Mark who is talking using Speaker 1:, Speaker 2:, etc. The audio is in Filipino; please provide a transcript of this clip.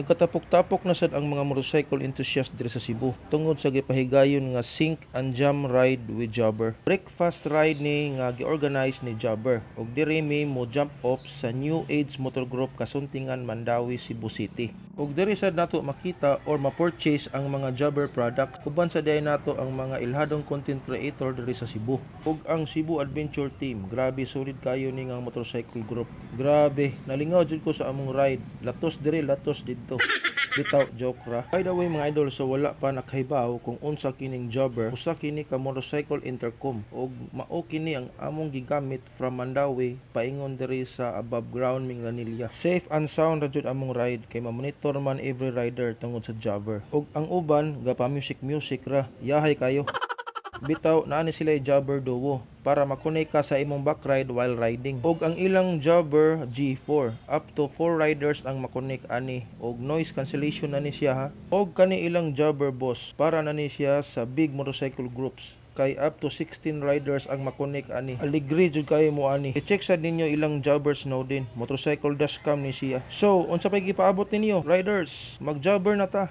Speaker 1: Nagkatapok-tapok na sad ang mga motorcycle enthusiast diri sa Cebu tungod sa gipahigayon nga Sink and Jam ride with Jobber. Breakfast ride ni nga giorganize ni Jobber ug diri mi mo jump off sa New Age Motor Group Kasuntingan, Mandawi, Cebu City. Ug diri sad nato makita or ma-purchase ang mga Jobber product uban sa diay nato ang mga ilhadong content creator diri sa Cebu. Ug ang Cebu Adventure Team, grabe solid kayo ni nga motorcycle group. Grabe, nalingaw jud ko sa among ride. Latos diri, latos didto. Bitaw, joke ra. By the way mga idol, so wala pa nakahibaw kung unsa kining Jobber, usa kini ka motorcycle intercom ug mao kini ang among gigamit from Mandawi paingon diri sa above ground Minglanilla. Safe and sound ra jud among ride kay ma-monitor man every rider tungod sa Jobber. Ug ang uban gapa music ra, yahay kayo. Bitaw naani sila Jobber duo para makonect ka sa imong back ride while riding. Og ang ilang Jobber G4 up to 4 riders ang makonect ani og noise cancellation ani siya ha. Og kani ilang Jobber Boss para nani siya sa big motorcycle groups kay up to 16 riders ang makonect ani. Aligri jud kayo mo ani. I-check sad ninyo ilang Jobbers now din. Motorcycle dashcam ni siya. So, unsa pay gipaabot ninyo? Riders, mag-Jobber na ta.